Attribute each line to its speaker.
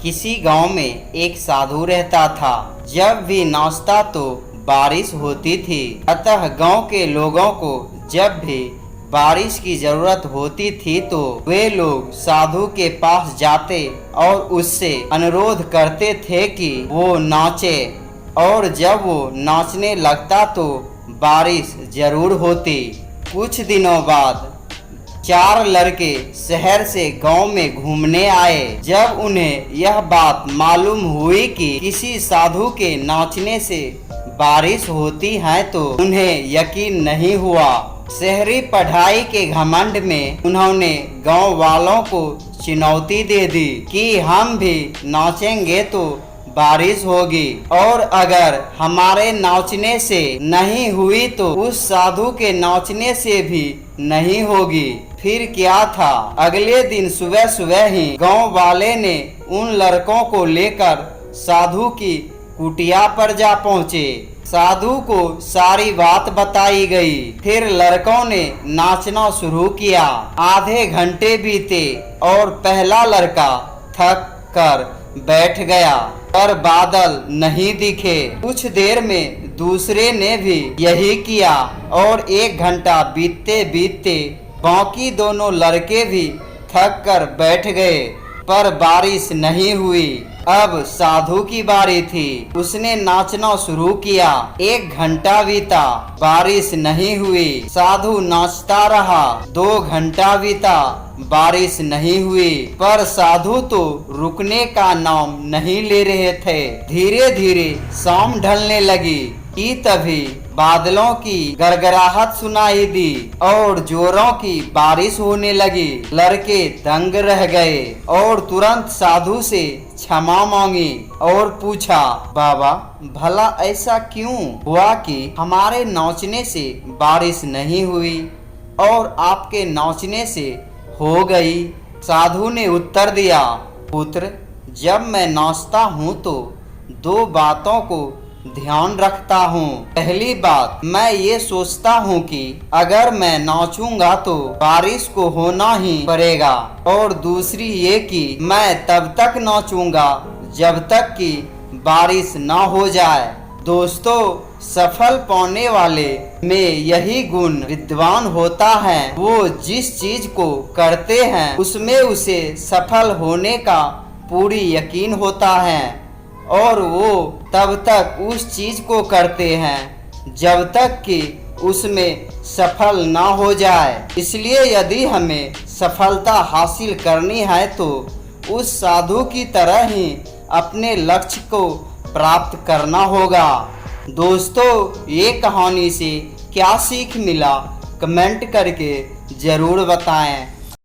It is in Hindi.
Speaker 1: किसी गांव में एक साधु रहता था। जब भी नाचता तो बारिश होती थी, अतः गांव के लोगों को जब भी बारिश की जरूरत होती थी तो वे लोग साधु के पास जाते और उससे अनुरोध करते थे कि वो नाचे, और जब वो नाचने लगता तो बारिश जरूर होती। कुछ दिनों बाद 4 लड़के शहर से गांव में घूमने आए। जब उन्हें यह बात मालूम हुई कि किसी साधु के नाचने से बारिश होती है तो उन्हें यकीन नहीं हुआ। शहरी पढ़ाई के घमंड में उन्होंने गांव वालों को चुनौती दे दी कि हम भी नाचेंगे तो बारिश होगी, और अगर हमारे नाचने से नहीं हुई तो उस साधु के नाचने से भी नहीं होगी। फिर क्या था, अगले दिन सुबह सुबह ही गांव वाले ने उन लड़कों को लेकर साधु की कुटिया पर जा पहुँचे। साधु को सारी बात बताई गई। फिर लड़कों ने नाचना शुरू किया। आधे घंटे बीते और पहला लड़का थक कर बैठ गया, पर बादल नहीं दिखे। कुछ देर में दूसरे ने भी यही किया और 1 घंटा बीतते बीतते बाकी दोनों लड़के भी थक कर बैठ गए, पर बारिश नहीं हुई। अब साधु की बारी थी। उसने नाचना शुरू किया। 1 घंटा बीता, बारिश नहीं हुई। साधु नाचता रहा। 2 घंटा बीता, बारिश नहीं हुई, पर साधु तो रुकने का नाम नहीं ले रहे थे। धीरे धीरे शाम ढलने लगी कि तभी बादलों की गड़गड़ाहट सुनाई दी और जोरों की बारिश होने लगी। लड़के दंग रह गए और तुरंत साधु से क्षमा मांगी और पूछा, बाबा भला ऐसा क्यों हुआ कि हमारे नाचने से बारिश नहीं हुई और आपके नाचने से हो गई? साधु ने उत्तर दिया, पुत्र, जब मैं नाचता हूँ तो 2 बातों को ध्यान रखता हूँ। पहली बात, मैं ये सोचता हूँ कि अगर मैं नाचूंगा तो बारिश को होना ही पड़ेगा, और दूसरी ये कि मैं तब तक नाचूंगा जब तक कि बारिश ना हो जाए। दोस्तों, सफल पाने वाले में यही गुण विद्वान होता है। वो जिस चीज को करते हैं उसमें उसे सफल होने का पूरी यकीन होता है, और वो तब तक उस चीज को करते हैं जब तक कि उसमें सफल ना हो जाए। इसलिए यदि हमें सफलता हासिल करनी है तो उस साधु की तरह ही अपने लक्ष्य को प्राप्त करना होगा। दोस्तों, ये कहानी से क्या सीख मिला, कमेंट करके जरूर बताएं।